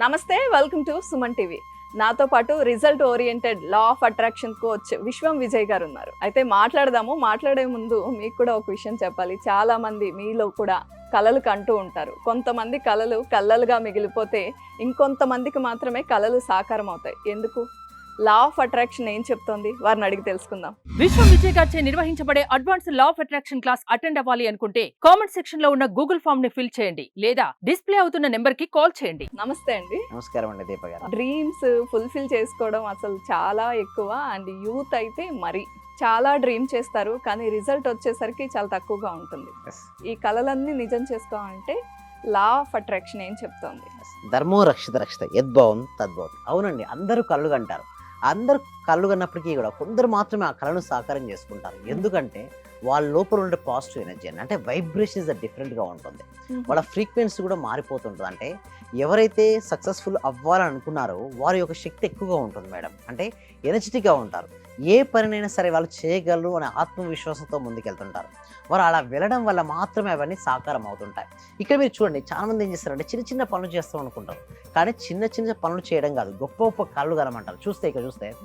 నమస్తే, welcome to Suman TV. నాతో పాటు result oriented law of attraction coach విశ్వం విజయ్ గారు ఉన్నారు. అయితే మాట్లాడే ముందు మీకు కూడా ఒక విషయం చెప్పాలి. చాలా మంది మీలో కూడా కలలు కంటూ ఉంటారు. కొంతమంది కలలు కలలుగా మిగిలిపోతే ఇంకొంతమందికి మాత్రమే కలలు సాకారం అవుతాయి. ఎందుకు? లా ఆఫ్ అట్రాక్షన్ ఏం చెప్తోంది? వారిని అడిగి తెలుసుకుందాం. విశ్వం విజయ్ గారిచే నిర్వహించబడే advance law of attraction class attend అవ్వాలి అనుకుంటే కామెంట్ సెక్షన్ లో ఉన్న గూగుల్ ఫామ్ ని ఫిల్ చేయండి లేదా డిస్ప్లే అవుతున్న నెంబర్ కి కాల్ చేయండి. నమస్తే అండి. నమస్కారం అండి దీప గారు. డ్రీమ్స్ ఫుల్ఫిల్ చేసుకోవడం అసలు చాలా ఎక్కువ, అండ్ యూత్ అయితే మరి చాలా డ్రీమ్ చేస్తారు, కానీ రిజల్ట్ వచ్చేసరికి చాలా తక్కువగా ఉంటుంది. ఈ కళలన్నీ నిజం చేసుకోవాలంటే లా ఆఫ్ అట్రాక్షన్ ఏం చెప్తోంది? ధర్మో రక్షిత రక్షిత యద్భవం తద్భవం. అవునండి, అందరూ కళ్ళు కంటారు. అందరు కళ్ళు కన్నప్పటికీ కూడా కొందరు మాత్రమే ఆ కళను సాకారం చేసుకుంటారు. ఎందుకంటే వాళ్ళ లోపల ఉండే పాజిటివ్ ఎనర్జీ అంటే వైబ్రేషన్స్ డిఫరెంట్గా ఉంటుంది. వాళ్ళ ఫ్రీక్వెన్సీ కూడా మారిపోతుంటుంది. అంటే ఎవరైతే సక్సెస్ఫుల్ అవ్వాలని అనుకున్నారో వారి యొక్క శక్తి ఎక్కువగా ఉంటుంది మేడం. అంటే ఎనర్జెటిక్గా ఉంటారు. ఏ పనినైనా సరే వాళ్ళు చేయగలరు అనే ఆత్మవిశ్వాసంతో ముందుకెళ్తుంటారు. వారు అలా వెళ్ళడం వల్ల మాత్రమే అవన్నీ సాకారం అవుతుంటాయి. ఇక్కడ మీరు చూడండి, చాలామంది ఏం చేస్తారంటే చిన్న చిన్న పనులు చేస్తాం అనుకుంటారు, కానీ చిన్న చిన్న పనులు చేయడం కాదు గొప్ప గొప్ప కళ్ళు కనమంటారు. చూస్తే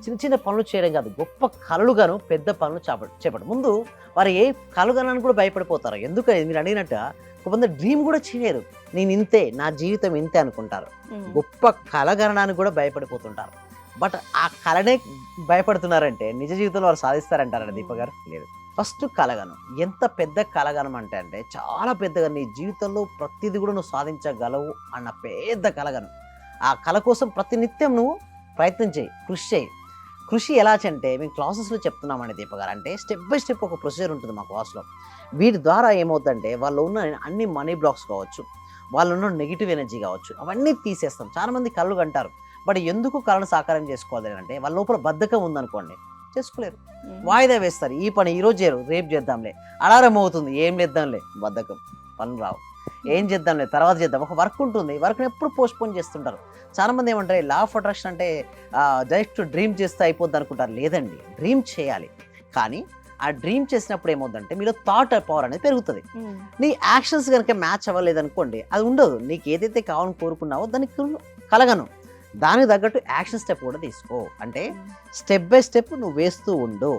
చిన్న చిన్న పనులు చేయడం కాదు, గొప్ప కళ్ళుగాను పెద్ద పనులు చేపట్టు. ముందు వారు ఏ కలుగనని కూడా భయపడిపోతారు. ఎందుకని మీరు అడిగినట్టు కొంతమంది డ్రీమ్ కూడా చేయలేరు. నేను ఇంతే, నా జీవితం ఇంతే అనుకుంటారు. గొప్ప కలగనడానికి కూడా భయపడిపోతుంటారు. బట్ ఆ కళనే భయపడుతున్నారంటే నిజ జీవితంలో వారు సాధిస్తారంటారండి దీప గారు? లేదు. ఫస్ట్ కలగను ఎంత పెద్ద కలగనం అంటే చాలా పెద్దగా నీ జీవితంలో ప్రతిదీ కూడా నువ్వు సాధించగలవు అన్న పెద్ద కలగను. ఆ కళ కోసం ప్రతినిత్యం నువ్వు ప్రయత్నం చేయి, కృషి చేయి. కృషి ఎలా అంటే మేము క్లాసెస్లో చెప్తున్నామండి దీప గారు. అంటే స్టెప్ బై స్టెప్ ఒక ప్రొసీజర్ ఉంటుంది మా క్లాస్లో. వీటి ద్వారా ఏమవుతుందంటే వాళ్ళు ఉన్న అన్ని మనీ బ్లాక్స్ కావచ్చు, వాళ్ళు ఉన్న నెగిటివ్ ఎనర్జీ కావచ్చు, అవన్నీ తీసేస్తాం. చాలామంది కళ్ళు కంటారు, బట్ ఎందుకు కళను సాకారం చేసుకోవాలి అంటే వాళ్ళ లోపల బద్ధకం ఉందనుకోండి, చేసుకోలేరు. వాయిదా వేస్తారు. ఈ పని ఈరోజు చేయరు, రేపు చేద్దాంలే. అలారం అవుతుంది, ఏం చేద్దాంలే, బద్ధకం, పనులు రావు. ఏం చేద్దాంలే, తర్వాత చేద్దాం. ఒక వర్క్ ఉంటుంది, వర్క్ని ఎప్పుడు పోస్ట్పోన్ చేస్తుంటారు. చాలామంది ఏమంటారు లా ఆఫ్ అట్రాక్షన్ అంటే డైరెక్ట్ డ్రీమ్ చేస్తే అయిపోద్ది అనుకుంటారు. లేదండి, డ్రీమ్ చేయాలి. కానీ ఆ డ్రీమ్ చేసినప్పుడు ఏమవుతుందంటే మీలో థాట్ పవర్ అనేది పెరుగుతుంది. నీ యాక్షన్స్ కనుక మ్యాచ్ అవ్వలేదు అనుకోండి, అది ఉండదు. నీకు ఏదైతే కావాలని కోరుకున్నావో దానికి కలగను. దానికి తగ్గట్టు యాక్షన్ స్టెప్ కూడా తీసుకో. అంటే స్టెప్ బై స్టెప్ నువ్వు వేస్తూ ఉండు.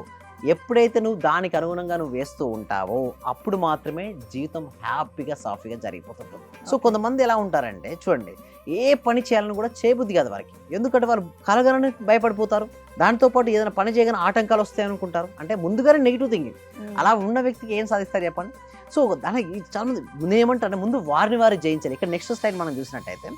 ఎప్పుడైతే నువ్వు దానికి అనుగుణంగా నువ్వు వేస్తూ ఉంటావో అప్పుడు మాత్రమే జీవితం హ్యాపీగా సాఫీగా జరిగిపోతుంటుంది. సో కొంతమంది ఎలా ఉంటారంటే చూడండి, ఏ పని చేయాలని కూడా చేయబుద్ధి కాదు వారికి. ఎందుకంటే వారు కలగనని భయపడిపోతారు. దాంతోపాటు ఏదైనా పని చేయగానే ఆటంకాలు వస్తాయి అనుకుంటారు. అంటే ముందుగానే నెగిటివ్ థింకింగ్. అలా ఉన్న వ్యక్తికి ఏం సాధిస్తారు చెప్పండి? సో దానికి చాలా మంది నేనేమంటారంటే ముందు వారిని వారు జయించాలి. ఇక్కడ నెక్స్ట్ స్లైడ్ మనం చూసినట్టయితే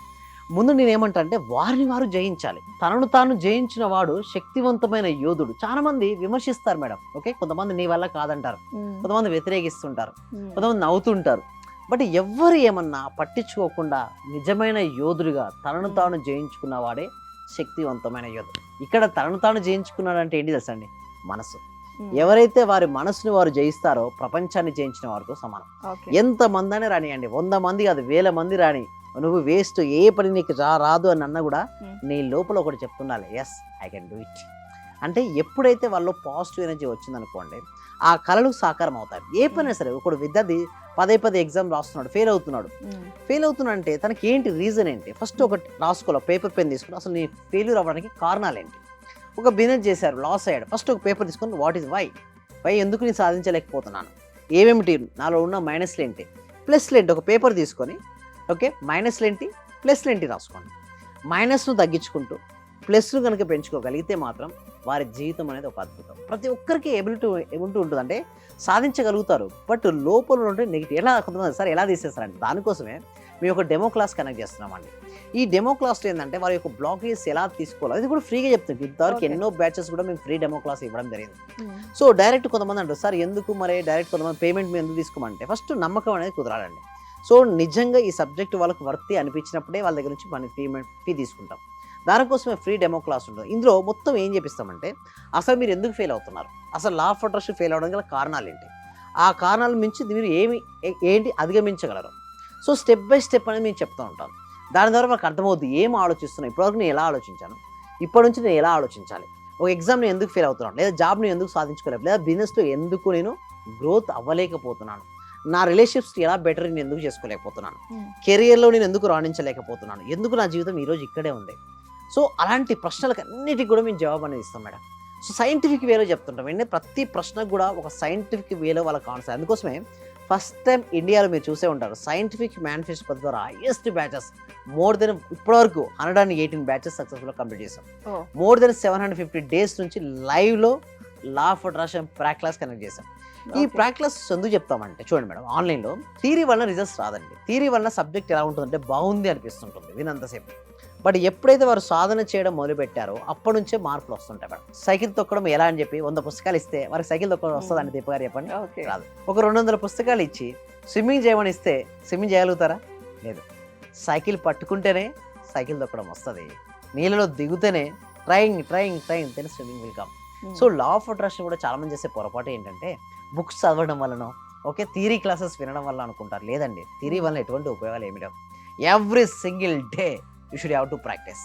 ముందు నేనేమంటే వారిని వారు జయించాలి. తనను తాను జయించిన వాడు శక్తివంతమైన యోధుడు. చాలా మంది విమర్శిస్తారు మేడం. ఓకే, కొంతమంది నీ వల్ల కాదంటారు, కొంతమంది వ్యతిరేకిస్తుంటారు, కొంతమంది నవ్వుతుంటారు. బట్ ఎవ్వరు ఏమన్నా పట్టించుకోకుండా నిజమైన యోధుడిగా తనను తాను జయించుకున్న వాడే శక్తివంతమైన యోధుడు. ఇక్కడ తనను తాను జయించుకున్నాడంటే ఏంటి తెలుసండి? మనసు. ఎవరైతే వారి మనసుని వారు జయిస్తారో ప్రపంచాన్ని జయించిన వారితో సమానం. ఎంత మంది రానియండి, 100 మంది కాదు, 1000 మంది రాని, నువ్వు వేస్ట్, ఏ పని నీకు రాదు అని అన్నా కూడా నీ లోపల ఒకటి చెప్తుండాలి, yes I can do it. అంటే ఎప్పుడైతే వాళ్ళు పాజిటివ్ ఎనర్జీ వచ్చిందనుకోండి, ఆ కళలు సాకారం అవుతాయి. ఏ పని సరే, ఒకడు విద్యార్థి పదే ఎగ్జామ్ రాస్తున్నాడు, ఫెయిల్ అవుతున్నాడు అంటే తనకి ఏంటి రీజన్ ఏంటి? ఫస్ట్ ఒకటి రాసుకోవాలి, పేపర్ పెన్ తీసుకుని అసలు నీ ఫెయిల్యూర్ అవ్వడానికి కారణాలు ఏంటి. ఒక బిజినెస్ చేశారు, లాస్ అయ్యాడు, ఫస్ట్ ఒక పేపర్ తీసుకొని వాట్ ఈజ్ వై ఎందుకు నేను సాధించలేకపోతున్నాను, ఏమేమిటి నాలో ఉన్న మైనస్లు ఏంటి, ప్లస్లు ఏంటి, ఒక పేపర్ తీసుకొని ఓకే మైనస్లు ఏంటి ప్లస్లు ఏంటి రాసుకోండి. మైనస్ను తగ్గించుకుంటూ ప్లస్ను కనుక పెంచుకోగలిగితే మాత్రం వారి జీవితం అనేది ఒక అద్భుతం. ప్రతి ఒక్కరికి ఎబిలిటీ ఉంటుంది, అంటే సాధించగలుగుతారు. బట్ లోపల ఉంటే నెగిటివ్ కొంతమంది సార్ ఎలా తీసేస్తారంటే దానికోసమే మేము ఒక డెమో క్లాస్ కనెక్ట్ చేస్తున్నామండి. ఈ డెమో క్లాస్లో ఏంటంటే వారి యొక్క బ్లాకేజ్ ఎలా తీసుకోవాలి అది కూడా ఫ్రీగా చెప్తుంది. ఇంతవరకు ఎన్నో బ్యాచెస్ కూడా మేము ఫ్రీ డెమో క్లాస్ ఇవ్వడం జరిగింది. సో డైరెక్ట్ కొంతమంది అంటారు సార్ ఎందుకు మరి డైరెక్ట్ కొంతమంది పేమెంట్ మేము ఎందుకు తీసుకోమంటే ఫస్ట్ నమ్మకం అనేది కుదరాలండి. సో నిజంగా ఈ సబ్జెక్ట్ వాళ్ళకు వర్తి అనిపించినప్పుడే వాళ్ళ దగ్గర నుంచి మనం ఫీ తీసుకుంటాం. దానికోసమే ఫ్రీ డెమో క్లాస్ ఉంటుంది. ఇందులో మొత్తం ఏం చేపిస్తామంటే అసలు మీరు ఎందుకు ఫెయిల్ అవుతున్నారు, అసలు లా ఆఫ్ అట్రాక్షన్ ఫెయిల్ అవడం గల కారణాలు ఏంటి, ఆ కారణాల మించి మీరు ఏంటి అధిగమించగలరు. సో స్టెప్ బై స్టెప్ అనేది మేము చెప్తూ ఉంటాం. దాని ద్వారా మనకు అర్థమవుతుంది ఏం ఆలోచిస్తున్నాను, ఇప్పటివరకు నేను ఎలా ఆలోచించాను, ఇప్పటి నుంచి నేను ఎలా ఆలోచించాలి, ఒక ఎగ్జామ్ నేను ఎందుకు ఫెయిల్ అవుతున్నాను, లేదా జాబ్ నేను ఎందుకు సాధించుకోలేదు, లేదా బిజినెస్లో ఎందుకు నేను గ్రోత్ అవ్వలేకపోతున్నాను, నా రిలేషన్షిప్స్ ఎలా బెటర్ నేను ఎందుకు చేసుకోలేకపోతున్నాను, Hmm. కెరియర్లో నేను ఎందుకు రాణించలేకపోతున్నాను, ఎందుకు నా జీవితం ఈరోజు ఇక్కడే ఉంది. సో అలాంటి ప్రశ్నలకు అన్నిటికీ కూడా మేము జవాబు అనేది ఇస్తాం మేడం. సో సైంటిఫిక్ వేలో చెప్తుంటాం అంటే ప్రతి ప్రశ్నకు కూడా ఒక సైంటిఫిక్ వేలో వాళ్ళకి ఆన్సర్. అందుకోసమే ఫస్ట్ టైం ఇండియాలో మీరు చూసే ఉంటారు సైంటిఫిక్ మేనిఫెస్టో పద్ధతి ద్వారా హైయెస్ట్ బ్యాచెస్ మోర్ దెన్ ఇప్పటివరకు 118 బ్యాచెస్ సక్సెస్ఫుల్గా కంప్లీట్ చేసాం. Oh. మోర్ దెన్ 750 డేస్ నుంచి లైవ్లో లా of attraction Praak class connect చేసాం. ఈ Okay. ప్రాక్ క్లాస్ ఎందుకు చెప్తామంటే చూడండి మేడం, ఆన్లైన్లో థియరీ వల్ల రిజల్ట్స్ రాదండి. థియరీ వల్ల సబ్జెక్ట్ ఎలా ఉంటుందంటే బాగుంది అనిపిస్తుంటుంది వినంతసేపు, బట్ ఎప్పుడైతే వారు సాధన చేయడం మొదలు పెట్టారో అప్పటి నుంచే మార్పులు వస్తుంటాయి మేడం. సైకిల్ తొక్కడం ఎలా అని చెప్పి 100 పుస్తకాలు ఇస్తే వారికి సైకిల్ తొక్కడం వస్తుందండి దీప గారు చెప్పండి? Okay. రాదు. ఒక 200 పుస్తకాలు ఇచ్చి స్విమ్మింగ్ చేయమని ఇస్తే స్విమ్మింగ్ చేయగలుగుతారా? లేదు. సైకిల్ పట్టుకుంటేనే సైకిల్ తొక్కడం వస్తుంది, నీళ్ళలో దిగుతేనే trying then swimming will come. Hmm. So law of attraction కూడా చాలా మంది చేసే పొరపాటు ఏంటంటే బుక్స్ చదవడం వల్లనో ఓకే థియరీ క్లాసెస్ వినడం వల్ల అనుకుంటారు. లేదండి, థియరీ వల్ల ఎటువంటి ఉపయోగాలు ఏమిటో. Every single day you should have to practise,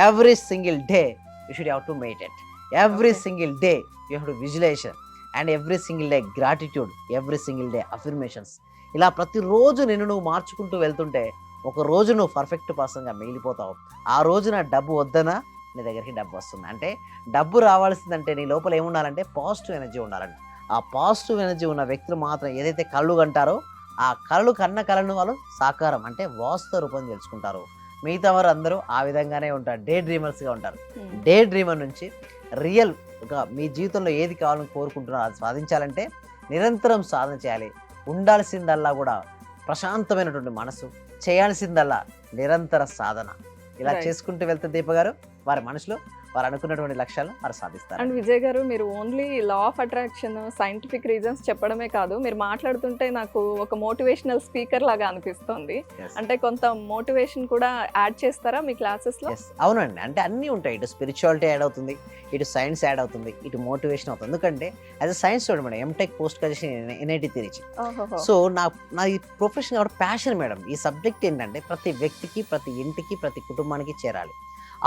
every single day you should have to meditate, every Okay. Single day you have to visualisation and every single day gratitude, every single day affirmations. ఇలా ప్రతిరోజు నిన్ను నువ్వు మార్చుకుంటూ వెళ్తుంటే ఒక రోజు నువ్వు perfect పర్సన్గా మిగిలిపోతావు. ఆ రోజున డబ్బు వద్దనా నీ దగ్గరికి డబ్బు వస్తుంది. అంటే డబ్బు రావాల్సిందంటే నీ లోపల ఏముండాలంటే పాజిటివ్ ఎనర్జీ ఉండాలండి. ఆ పాజిటివ్ ఎనర్జీ ఉన్న వ్యక్తులు మాత్రం ఏదైతే కళ్ళు కంటారో ఆ కళ్ళు కన్న కళను వాళ్ళు సాకారం అంటే వాస్తవ రూపం తెలుసుకుంటారు. మిగతా వారు అందరూ ఆ విధంగానే ఉంటారు, డే డ్రీమర్స్గా ఉంటారు. Hmm. డే డ్రీమర్ నుంచి రియల్ మీ జీవితంలో ఏది కావాలని కోరుకుంటున్నారో అది సాధించాలంటే నిరంతరం సాధన చేయాలి. ఉండాల్సిందల్లా కూడా ప్రశాంతమైనటువంటి మనసు, చేయాల్సిందల్లా నిరంతర సాధన. ఇలా Right. చేసుకుంటూ వెళ్తే దీప గారు వారి మనసులో వారు అనుకున్నటువంటి లక్ష్యాలు వారు సాధిస్తారు. అండ్ విజయ్ గారు, మీరు only law of attraction scientific reasons చెప్పడమే కాదు, మీరు మాట్లాడుతుంటే నాకు ఒక మోటివేషనల్ స్పీకర్ లాగా అనిపిస్తుంది. Yes. అంటే కొంత మోటివేషన్ కూడా యాడ్ చేస్తారా మీ క్లాసెస్ లో? Yes. అవునండి, అంటే అన్నీ ఉంటాయి. ఇటు స్పిరిచువాలిటీ యాడ్ అవుతుంది, ఇటు సైన్స్ యాడ్ అవుతుంది, ఇటు మోటివేషన్ అవుతుంది. ఎందుకంటే as a science student madam, MTech post graduation NIT Trichy. ఓహోహో. సో నా ఈ ప్రొఫెషన్ కాబట్టి ప్యాషన్ మేడం. ఈ సబ్జెక్ట్ ఏంటంటే ప్రతి వ్యక్తికి, ప్రతి ఇంటికి, ప్రతి కుటుంబానికి చేరాలి.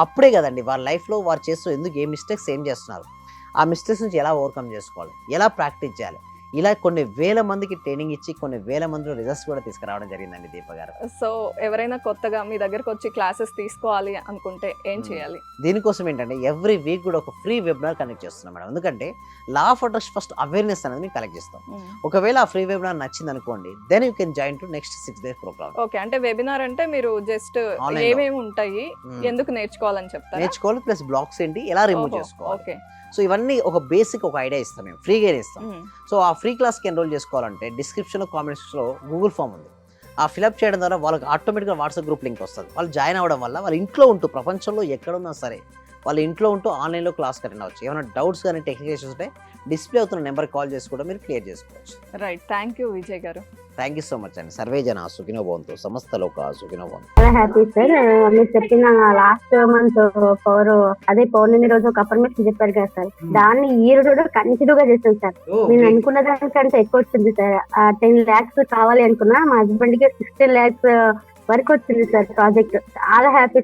అప్పుడే కదండి వారి లైఫ్లో వారు చేస్తూ ఎందుకు ఏ మిస్టేక్స్ ఏం చేస్తున్నారు, ఆ మిస్టేక్స్ నుంచి ఎలా ఓవర్కమ్ చేసుకోవాలి, ఎలా ప్రాక్టీస్ చేయాలి, ఇలా కొన్ని వేల మందికి ట్రైనింగ్ ఇచ్చి కొన్ని వేల మందిలో రిజల్ట్స్ కూడా తీసుకురావడం జరిగిందండి దీప గారు. సో ఎవరైనా కొత్తగా మీ దగ్గరకు వచ్చి క్లాసెస్ తీసుకోవాలి అనుకుంటే ఏం చేయాలి? దీనికోసం ఏంటంటే ఎవ్రీ వీక్ కూడా ఒక ఫ్రీ వెబినార్ కనెక్ట్ చేస్తున్నాం మేడం. ఎందుకంటే లా ఆఫ్ అట్రాక్షన్ ఫస్ట్ అవేర్నెస్ అనేది మేము కలెక్ట్ చేస్తాం. ఒకవేళ ఆ ఫ్రీ వెబినార్ నచ్చింది అనుకోండి, then you can join to next 6 days programme. Okay, అంటే వెబినార్ అంటే మీరు జస్ట్ Online లో. ఏమేమి ఉంటాయి, ఎందుకు నేర్చుకోవాలని చెప్తారా? నేర్చుకోవాలి, ప్లస్ బ్లాక్స్ ఏంటి, ఎలా రిమూవ్ చేసుకోవాలి. ఓకే. సో ఇవన్నీ ఒక బేసిక్ ఒక ఐడియా ఇస్తాం, మేము ఫ్రీగా ఇస్తాం. సో ఆ ఫ్రీ క్లాస్కి ఎన్రోల్ చేసుకోవాలంటే డిస్క్రిప్షన్లో కామెంట్స్లో గూగుల్ ఫామ్ ఉంది. ఆ ఫిలప్ చేయడం ద్వారా వాళ్ళకి ఆటోమేటిక్గా వాట్సాప్ గ్రూప్ లింక్ వస్తుంది. వాళ్ళు జాయిన్ అవ్వడం వల్ల వాళ్ళ ఇంట్లో ఉంటూ ప్రపంచంలో ఎక్కడున్నా సరే వాళ్ళ ఇంట్లో ఉంటూ ఆన్లైన్లో క్లాస్ అటెండ్ అవ్వచ్చు. ఏమైనా డౌట్స్ కానీ టెక్నికల్ ఇష్యూస్ ఉంటే డిస్ప్లే అవుతున్న నెంబర్కి కాల్ చేసి కూడా మీరు క్లియర్ చేసుకోవచ్చు. రైట్, థ్యాంక్ యూ విజయ్ గారు. థ్యాంక్ యూ సో మచ్ అండి. సర్వే జన సుఖినో భవంతు, సమస్త లోక సుఖినో భవంతు. చాలా హ్యాపీ సార్. మీరు చెప్పిన లాస్ట్ మంత్ పౌర్ణమి రోజు ఒక అఫర్మేషన్ చెప్పారు కదా సార్, దాన్ని ఈ రోజు కంటిన్యూ గా చేస్తాను సార్. నేను అనుకున్న దానికంటే ఎక్కువ వచ్చింది సార్. 10 lakhs కావాలి అనుకున్నా, మా హస్బెండ్ కి 16 lakhs వరకు వచ్చింది సార్ ప్రాజెక్ట్. చాలా హ్యాపీ